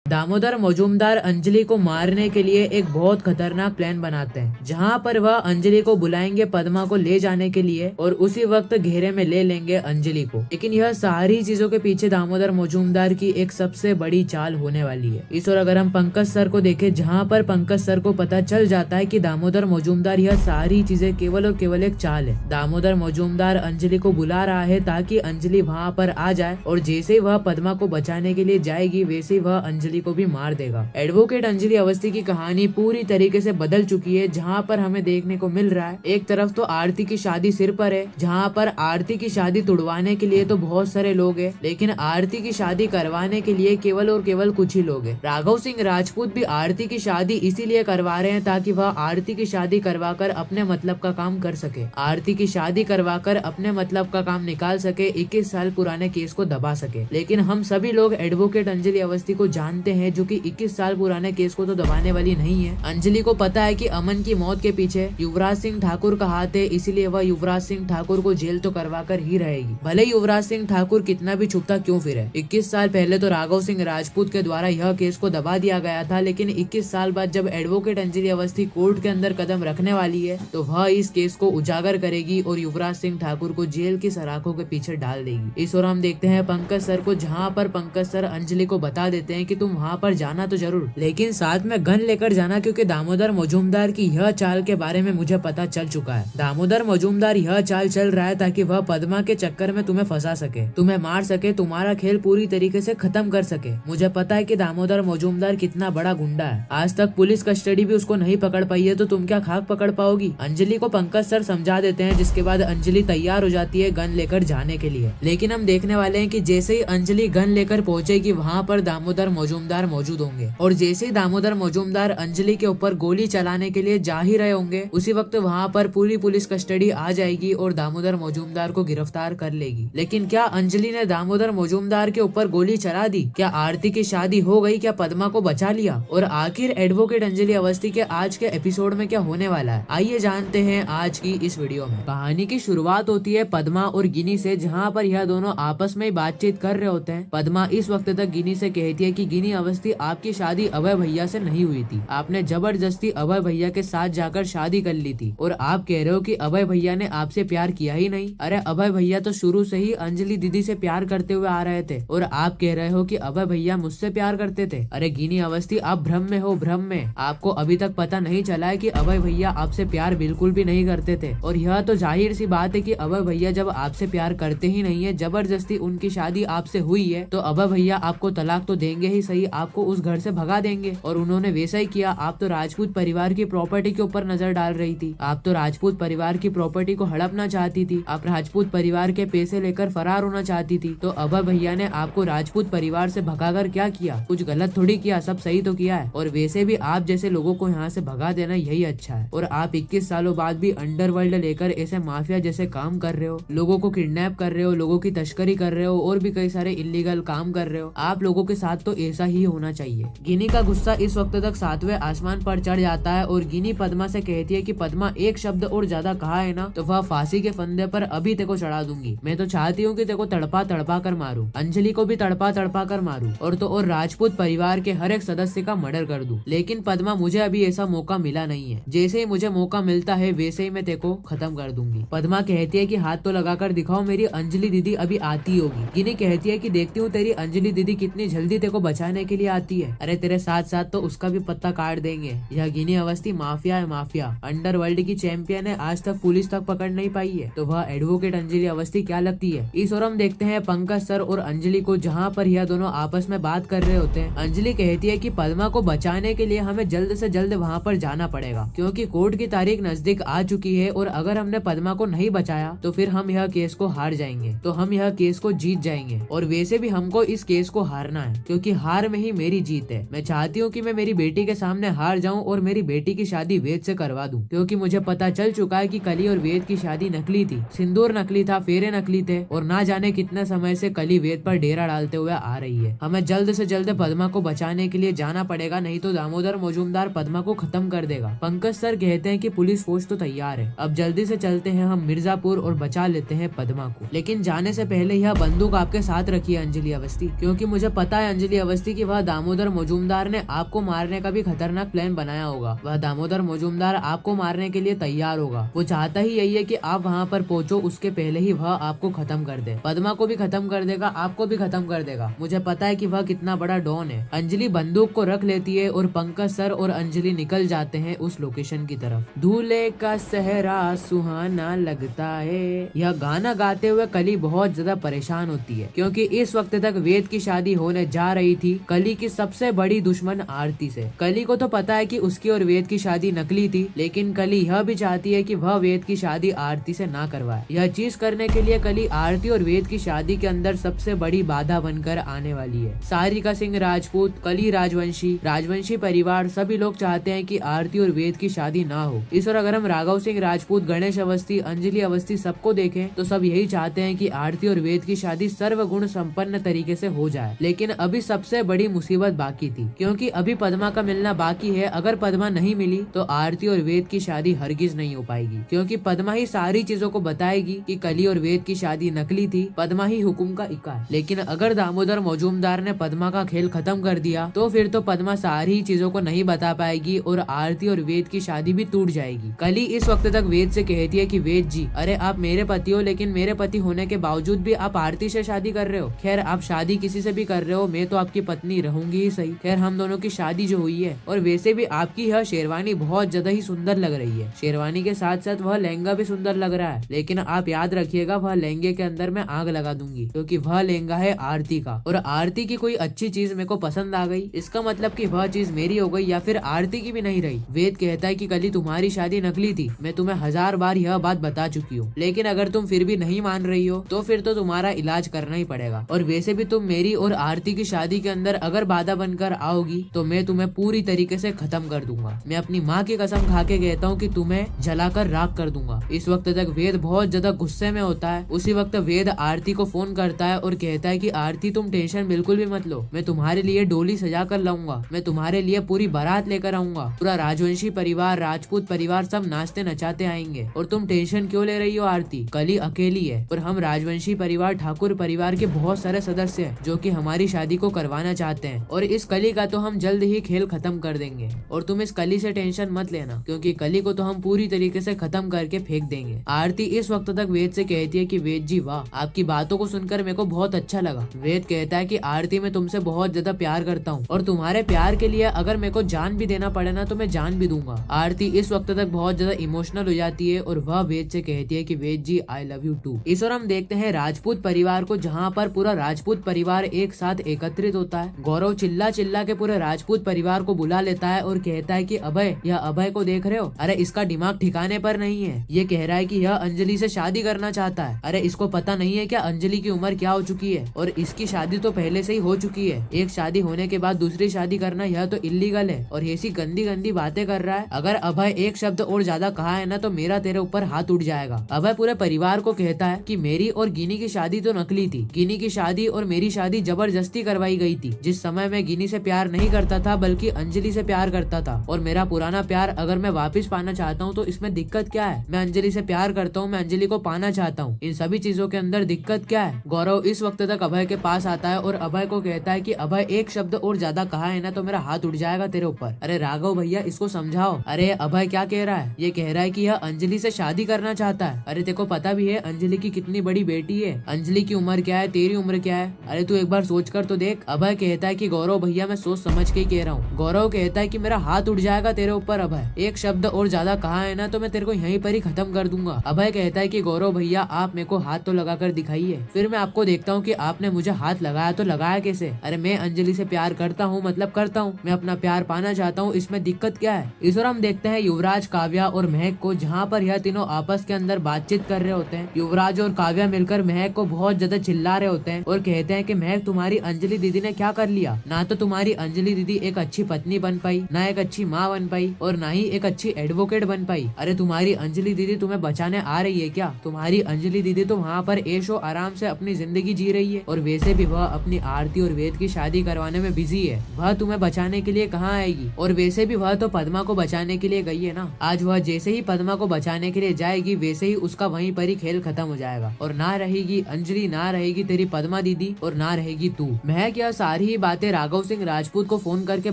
दामोदर मजूमदार अंजलि को मारने के लिए एक बहुत खतरनाक प्लान बनाते हैं, जहाँ पर वह अंजलि को बुलाएंगे पद्मा को ले जाने के लिए और उसी वक्त घेरे में ले लेंगे अंजलि को। लेकिन यह सारी चीजों के पीछे दामोदर मजूमदार की एक सबसे बड़ी चाल होने वाली है। इस और अगर हम पंकज सर को देखें, जहाँ पर पंकज सर को पता चल जाता है कि दामोदर मजूमदार यह सारी चीजें केवल और केवल एक चाल है। दामोदर मजूमदार अंजलि को बुला रहा है ताकि अंजलि वहाँ पर आ जाए और जैसे ही वह पद्मा को बचाने के लिए जाएगी वैसे ही वह अंजलि को भी मार देगा। एडवोकेट अंजलि अवस्थी की कहानी पूरी तरीके से बदल चुकी है, जहाँ पर हमें देखने को मिल रहा है एक तरफ तो आरती की शादी सिर पर है, जहाँ पर आरती की शादी तुड़वाने के लिए तो बहुत सारे लोग हैं, लेकिन आरती की शादी करवाने के लिए केवल और केवल कुछ ही लोग हैं। राघव सिंह राजपूत भी आरती की शादी इसीलिए करवा रहे हैं ताकि वह आरती की शादी करवाकर अपने मतलब का काम कर सके, आरती की शादी करवाकर अपने मतलब का काम निकाल सके, 21 साल पुराने केस को दबा सके। लेकिन हम सभी लोग एडवोकेट अंजलि अवस्थी को जानते हैं, जो कि 21 साल पुराने केस को तो दबाने वाली नहीं है। अंजलि को पता है कि अमन की मौत के पीछे युवराज सिंह ठाकुर का हाथ है, इसीलिए वह युवराज सिंह ठाकुर को जेल तो करवा कर ही रहेगी, भले युवराज सिंह ठाकुर कितना भी छुपता क्यों फिरे। 21 साल पहले तो राघव सिंह राजपूत के द्वारा यह केस को दबा दिया गया था, लेकिन 21 साल बाद जब एडवोकेट अंजलि अवस्थी कोर्ट के अंदर कदम रखने वाली है तो वह इस केस को उजागर करेगी और युवराज सिंह ठाकुर को जेल की सलाखों के पीछे डाल देगी। इस और हम देखते हैं पंकज सर को, जहाँ पर पंकज सर अंजलि को बता देते हैं कि तुम वहाँ पर जाना तो जरूर, लेकिन साथ में गन लेकर जाना, क्योंकि दामोदर मजूमदार की यह चाल के बारे में मुझे पता चल चुका है। दामोदर मजूमदार यह चाल चल रहा है ताकि वह पद्मा के चक्कर में तुम्हें फंसा सके, तुम्हें मार सके, तुम्हारा खेल पूरी तरीके से खत्म कर सके। मुझे पता है कि दामोदर मजूमदार कितना बड़ा गुंडा है, आज तक पुलिस कस्टडी भी उसको नहीं पकड़ पाई है, तो तुम क्या खाक पकड़ पाओगी। अंजलि को पंकज सर समझा देते हैं, जिसके बाद अंजलि तैयार हो जाती है गन लेकर जाने के लिए। लेकिन हम देखने वाले हैं कि जैसे ही अंजलि गन लेकर पहुंचेगी वहाँ पर दामोदर मजूमदार मौजूद होंगे, और जैसे ही दामोदर मजूमदार अंजलि के ऊपर गोली चलाने के लिए जा ही रहे होंगे उसी वक्त वहाँ पर पूरी पुलिस कस्टडी आ जाएगी और दामोदर मजूमदार को गिरफ्तार कर लेगी। लेकिन क्या अंजलि ने दामोदर मजूमदार के ऊपर गोली चला दी? क्या आरती की शादी हो गई? क्या पद्मा को बचा लिया? और आखिर एडवोकेट अंजलि अवस्थी के आज के एपिसोड में क्या होने वाला है, आइए जानते हैं आज की इस वीडियो में। कहानी की शुरुआत होती है पद्मा और गिनी से, जहाँ पर यह दोनों आपस में बातचीत कर रहे होते हैं। पद्मा इस वक्त तक गिनी से कहती है कि गिनी अवस्थी, आपकी शादी अभय भैया से नहीं हुई थी, आपने जबरदस्ती अभय भैया के साथ जाकर शादी कर ली थी, और आप कह रहे हो कि अभय भैया ने आपसे प्यार किया ही नहीं। अरे अभय भैया तो शुरू से ही अंजलि दीदी से प्यार करते हुए आ रहे थे, और आप कह रहे हो कि अभय भैया मुझसे प्यार करते थे। अरे गिनी अवस्थी, आप भ्रम में हो, भ्रम में। आपको अभी तक पता नहीं चला है कि अभय भैया आपसे प्यार बिल्कुल भी नहीं करते थे, और यह तो जाहिर सी बात है कि अभय भैया जब आपसे प्यार करते ही नहीं है, जबरदस्ती उनकी शादी आपसे हुई है, तो अभय भैया आपको तलाक तो देंगे ही सही, आपको उस घर से भगा देंगे। और उन्होंने वैसा ही किया। आप तो राजपूत परिवार की प्रॉपर्टी के ऊपर नजर डाल रही थी, आप तो राजपूत परिवार की प्रॉपर्टी को हड़पना चाहती थी, आप राजपूत परिवार के पैसे लेकर फरार होना चाहती थी। तो अभय भैया ने आपको राजपूत परिवार से भगाकर क्या किया? कुछ गलत थोड़ी किया, सब सही तो किया है। और वैसे भी आप जैसे लोगों को यहाँ से भगा देना यही अच्छा है। और आप 21 सालों बाद भी अंडरवर्ल्ड लेकर ऐसे माफिया जैसे काम कर रहे हो, लोगों को किडनैप कर रहे हो, लोगों की तस्करी कर रहे हो, और भी कई सारे इलीगल काम कर रहे हो। आप लोगों के साथ तो ऐसा ही होना चाहिए। गिनी का गुस्सा इस वक्त तक 7वें आसमान पर चढ़ जाता है, और गिनी पद्मा से कहती है कि पद्मा, एक शब्द और ज्यादा कहा है ना तो वह फांसी के फंदे पर अभी तेको चढ़ा दूंगी। मैं तो चाहती हूँ कि तेको तड़पा तड़पा कर मारूं, अंजलि को भी तड़पा तड़पा कर मारूं, और तो और राजपूत परिवार के हर एक सदस्य का मर्डर कर दूं। लेकिन पद्मा, मुझे अभी ऐसा मौका मिला नहीं है, जैसे ही मुझे मौका मिलता है वैसे ही मैं तेको खत्म कर दूंगी। पद्मा कहती है कि हाथ तो लगाकर दिखाओ, मेरी अंजलि दीदी अभी आती होगी। गिनी कहती है कि देखती हूँ तेरी अंजलि दीदी कितनी जल्दी तेको बचाने के लिए आती है। अरे तेरे साथ साथ तो उसका भी पत्ता काट देंगे। यह गिनी अवस्थी माफिया है, माफिया। अंडरवर्ल्ड की चैंपियन है, आज तक पुलिस तक पकड़ नहीं पाई है, तो वह एडवोकेट अंजलि अवस्थी क्या लगती है। इस और हम देखते हैं पंकज सर और अंजलि को, जहाँ पर यह दोनों आपस में बात कर रहे होते हैं। अंजलि कहती है कि पद्मा को बचाने के लिए हमें जल्द से जल्द वहाँ पर जाना पड़ेगा, क्योंकि कोर्ट की तारीख नजदीक आ चुकी है, और अगर हमने पद्मा को नहीं बचाया तो फिर हम यह केस को हार जाएंगे, तो हम यह केस को जीत जाएंगे। और वैसे भी हमको इस केस को हारना है, क्योंकि हार में ही मेरी जीत है। मैं चाहती हूँ कि मैं मेरी बेटी के सामने हार जाऊं और मेरी बेटी की शादी वेद से करवा दूं, क्योंकि मुझे पता चल चुका है कि कली और वेद की शादी नकली थी, सिंदूर नकली था, फेरे नकली थे, और ना जाने कितने समय से कली वेद पर डेरा डालते हुए आ रही है। हमें जल्द से जल्द पद्मा को बचाने के लिए जाना पड़ेगा, नहीं तो दामोदर मजूमदार पद्मा को खत्म कर देगा। पंकज सर कहते हैं कि पुलिस फोर्स तो तैयार है, अब जल्दी से चलते हैं हम मिर्जापुर और बचा लेते हैं पद्मा को। लेकिन जाने से पहले यह बंदूक आपके साथ रखिए अंजलि अवस्थी, क्योंकि मुझे पता है अंजलि अवस्थी कि वह दामोदर मजूमदार ने आपको मारने का भी खतरनाक प्लान बनाया होगा। वह दामोदर मजूमदार आपको मारने के लिए तैयार होगा। वो चाहता ही यही है कि आप वहाँ पर पहुँचो, उसके पहले ही वह आपको खत्म कर दे। पद्मा को भी खत्म कर देगा, आपको भी खत्म कर देगा। मुझे पता है कि वह कितना बड़ा डॉन है। अंजलि बंदूक को रख लेती है और पंकज सर और अंजलि निकल जाते हैं उस लोकेशन की तरफ। दूल्हे का सहरा सुहाना लगता है, यह गाना गाते हुए कली बहुत ज्यादा परेशान होती है क्योंकि इस वक्त तक वेद की शादी होने जा रही थी कली की सबसे बड़ी दुश्मन आरती से। कली को तो पता है कि उसकी और वेद की शादी नकली थी, लेकिन कली यह भी चाहती है कि वह वेद की शादी आरती से ना करवाए। यह चीज करने के लिए कली आरती और वेद की शादी के अंदर सबसे बड़ी बाधा बनकर आने वाली है। सारिका सिंह राजपूत, कली राजवंशी परिवार सभी लोग चाहते हैं कि आरती और वेद की शादी ना हो। इस और अगर हम राघव सिंह राजपूत, गणेश अवस्थी, अंजलि अवस्थी सबको देखें तो सब यही चाहते हैं कि आरती और वेद की शादी सर्वगुण संपन्न तरीके से हो जाए। लेकिन अभी सबसे बड़ी मुसीबत बाकी थी क्योंकि अभी पद्मा का मिलना बाकी है। अगर पद्मा नहीं मिली तो आरती और वेद की शादी हरगिज नहीं हो पाएगी क्योंकि पद्मा ही सारी चीजों को बताएगी कि कली और वेद की शादी नकली थी। पद्मा ही हुकुम का इक्का है। लेकिन अगर दामोदर मजूमदार ने पद्मा का खेल खत्म कर दिया तो फिर तो पद्मा सारी चीजों को नहीं बता पाएगी और आरती और वेद की शादी भी टूट जाएगी। कली इस वक्त तक वेद से कहती है कि वेद जी, अरे आप मेरे पति हो, लेकिन मेरे पति होने के बावजूद भी आप आरती से शादी कर रहे हो। खैर आप शादी किसी से भी कर रहे हो, मैं तो आपकी पत्नी रहूंगी ही सही। खैर हम दोनों की शादी जो हुई है, और वैसे भी आपकी यह शेरवानी बहुत ज्यादा ही सुंदर लग रही है। शेरवानी के साथ साथ वह लहंगा भी सुंदर लग रहा है, लेकिन आप याद रखिएगा वह लहंगे के अंदर मैं आग लगा दूंगी क्योंकि वह लहंगा है आरती का, और आरती की कोई अच्छी चीज मेरे को पसंद आ गई, इसका मतलब कि वह चीज मेरी हो गई या फिर आरती की भी नहीं रही। वेद कहता है कि कली तुम्हारी शादी नकली थी, मैं तुम्हें 1000 बार यह बात बता चुकी हूँ, लेकिन अगर तुम फिर भी नहीं मान रही हो तो फिर तो तुम्हारा इलाज करना ही पड़ेगा। और वैसे भी तुम मेरी और आरती की शादी के अंदर अगर बाधा बनकर आओगी तो मैं तुम्हें पूरी तरीके से खत्म कर दूंगा। मैं अपनी माँ की कसम खा के कहता हूँ कि तुम्हें जलाकर राख कर दूंगा। इस वक्त तक वेद बहुत ज्यादा गुस्से में होता है। उसी वक्त वेद आरती को फोन करता है और कहता है कि आरती तुम टेंशन बिल्कुल भी मत लो, मैं तुम्हारे लिए डोली सजा कर लाऊंगा, मैं तुम्हारे लिए पूरी बारात लेकर आऊंगा, पूरा राजवंशी परिवार, राजपूत परिवार सब नाचते नचाते आएंगे। और तुम टेंशन क्यों ले रही हो आरती, कली अकेली है और हम राजवंशी परिवार, ठाकुर परिवार के बहुत सारे सदस्य हैं जो कि हमारी शादी को करवाना चाहते हैं, और इस कली का तो हम जल्द ही खेल खत्म कर देंगे। और तुम इस कली से टेंशन मत लेना क्योंकि कली को तो हम पूरी तरीके से खत्म करके फेंक देंगे। आरती इस वक्त तक वेद से कहती है कि वेद जी वाह, आपकी बातों को सुनकर मेरे को बहुत अच्छा लगा। वेद कहता है कि आरती मैं तुमसे बहुत ज्यादा प्यार करता हूँ और तुम्हारे प्यार के लिए अगर मेरे को जान भी देना पड़े ना तो मैं जान भी दूंगा। आरती इस वक्त तक बहुत ज्यादा इमोशनल हो जाती है और वह वेद से कहती है कि वेद जी आई लव यू टू। इस और हम देखते हैं राजपूत परिवार को, जहाँ पर पूरा राजपूत परिवार एक साथ एकत्रित होता है। गौरव चिल्ला चिल्ला के पूरे राजपूत परिवार को बुला लेता है और कहता है कि अभय, यह अभय को देख रहे हो, अरे इसका दिमाग ठिकाने पर नहीं है। ये कह रहा है कि यह अंजलि से शादी करना चाहता है। अरे इसको पता नहीं है क्या अंजलि की उम्र क्या हो चुकी है, और इसकी शादी तो पहले से ही हो चुकी है। एक शादी होने के बाद दूसरी शादी करना यह तो इलीगल है, और ऐसी गंदी गंदी बातें कर रहा है। अगर अभय एक शब्द और ज्यादा कहा है ना तो मेरा तेरे ऊपर हाथ उठ जाएगा। अभय पूरे परिवार को कहता है कि मेरी और गिनी की शादी तो नकली थी, गिनी की शादी और मेरी शादी जबरदस्ती करवाई गई थी। जिस समय मैं गिनी से प्यार नहीं करता था बल्कि अंजलि से प्यार करता था, और मेरा पुराना प्यार अगर मैं वापस पाना चाहता हूँ तो इसमें दिक्कत क्या है। मैं अंजलि से प्यार करता हूँ, मैं अंजलि को पाना चाहता हूँ, इन सभी चीजों के अंदर दिक्कत क्या है। गौरव इस वक्त तक अभय के पास आता है और अभय को कहता है कि अभय एक शब्द और ज्यादा कहा है ना तो मेरा हाथ उठ जाएगा तेरे ऊपर। अरे राघव भैया इसको समझाओ। अरे अभय क्या कह रहा है, ये कह रहा है कि यह अंजलि से शादी करना चाहता है। अरे तेको पता भी है अंजलि की कितनी बड़ी बेटी है, अंजलि की उम्र क्या है, तेरी उम्र क्या है, अरे तू एक बार सोच कर तो देख। अभय कहता है कि गौरव भैया मैं सोच समझ के ही कह रहा हूँ। गौरव कहता है कि मेरा हाथ उठ जाएगा तेरे ऊपर अभय, एक शब्द और ज्यादा कहा है ना तो मैं तेरे को यहीं पर ही खत्म कर दूंगा। अभय कहता है कि गौरव भैया आप मेरे को हाथ तो लगा कर दिखाइए, फिर मैं आपको देखता हूँ कि आपने मुझे हाथ लगाया तो लगाया कैसे। अरे मैं अंजलि से प्यार करता हूँ, मतलब करता हूँ, मैं अपना प्यार पाना चाहता हूँ, इसमें दिक्कत क्या है। इस और हम देखते हैं युवराज, काव्या और महक को, जहाँ पर यह तीनों आपस के अंदर बातचीत कर रहे होते हैं। युवराज और काव्या मिलकर महक को बहुत ज्यादा चिल्ला रहे होते हैं और कहते हैं कि महक तुम्हारी अंजलि दीदी ने क्या कर लिया, ना तो तुम्हारी अंजलि दीदी एक अच्छी पत्नी बन पाई, ना एक अच्छी माँ बन पाई, और ना ही एक अच्छी एडवोकेट बन पाई। अरे तुम्हारी अंजलि दीदी तुम्हें बचाने आ रही है क्या? तुम्हारी अंजलि दीदी तो वहाँ पर ऐशो आराम से अपनी जिंदगी जी रही है, और वैसे भी वह अपनी आरती और वेद की शादी करवाने में बिजी है। वह तुम्हें बचाने के लिए कहाँ आएगी? और वैसे भी वह तो पद्मा को बचाने के लिए गई है ना। आज वह जैसे ही पद्मा को बचाने के लिए जाएगी वैसे ही उसका वहीं पर ही खेल खत्म हो जाएगा, और ना रहेगी अंजलि, ना रहेगी तेरी पद्मा दीदी, और ना रहेगी तू। महक यह सारी ही बातें राघव सिंह राजपूत को फोन करके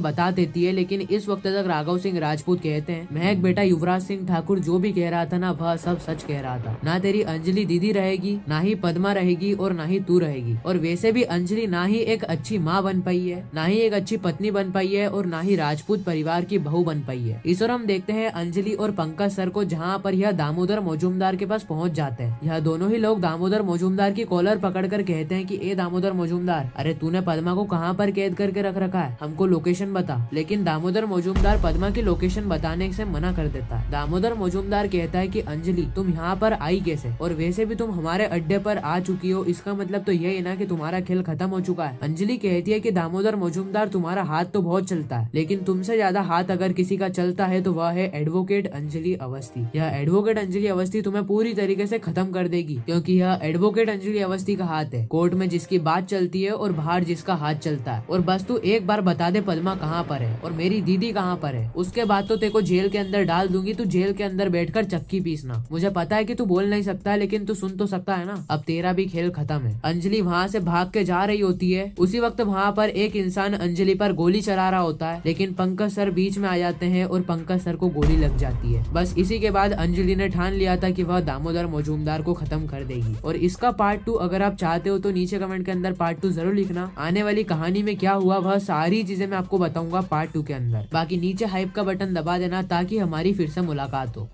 बता देती है। लेकिन इस वक्त तक राघव सिंह राजपूत कहते हैं, महक बेटा, युवराज सिंह ठाकुर जो भी कह रहा था ना, वह सब सच कह रहा था। ना तेरी अंजलि दीदी रहेगी, ना ही पद्मा रहेगी, और ना ही तू रहेगी। और वैसे भी अंजलि ना ही एक अच्छी माँ बन पाई है, ना ही एक अच्छी पत्नी बन पाई है, और ना ही राजपूत परिवार की बहू बन पाई है। इस और हम देखते हैं अंजलि और पंकज सर को, जहाँ पर यह दामोदर मजूमदार के पास पहुँच जाते हैं। यह दोनों ही लोग दामोदर मजूमदार की कॉलर पकड़कर कहते हैं कि ए दामोदर मजूमदार, अरे तूने पद्मा को कहाँ पर कैद करके रख रखा है, हमको लोकेशन बता। लेकिन दामोदर मजूमदार पद्मा की लोकेशन बताने से मना कर देता है। दामोदर मजूमदार कहता है कि अंजलि तुम यहाँ पर आई कैसे, और वैसे भी तुम हमारे अड्डे पर आ चुकी हो, इसका मतलब तो यही है ना कि तुम्हारा खेल खत्म हो चुका है। अंजलि कहती है कि दामोदर मजूमदार, तुम्हारा हाथ तो बहुत चलता है, लेकिन तुमसे ज्यादा हाथ अगर किसी का चलता है तो वह है एडवोकेट अंजलि अवस्थी। यह एडवोकेट अंजलि अवस्थी तुम्हें पूरी तरीके से खत्म कर देगी, क्योंकि यह एडवोकेट अंजलि अवस्थी का हाथ है, कोर्ट में जिसकी बात चलती है और बाहर जिसका हाथ चलता है। और बस तू एक बार बता दे पद्मा कहाँ पर है और मेरी दीदी कहाँ पर है, उसके बाद तो तेरे को जेल के अंदर डाल दूंगी। तू जेल के अंदर बैठकर चक्की पीसना। मुझे पता है कि तू बोल नहीं सकता है, लेकिन तू सुन तो सकता है ना। अब तेरा भी खेल खत्म है। अंजलि वहाँ से भाग के जा रही होती है। उसी वक्त वहाँ पर एक इंसान अंजलि पर गोली चला रहा होता है, लेकिन पंकज सर बीच में आ जाते हैं और पंकज सर को गोली लग जाती है। बस इसी के बाद अंजलि ने ठान लिया था कि वह दामोदर मजूमदार को खत्म कर देगी। और इसका पार्ट 2 अगर आप चाहते हो तो नीचे कमेंट के अंदर पार्ट 2 जरूर लिखना। आने वाली कहानी में क्या हुआ वह सारी चीजें मैं आपको बताऊंगा पार्ट 2 के अंदर। बाकी नीचे हाइप का बटन दबा देना ताकि हमारी फिर से मुलाकात हो।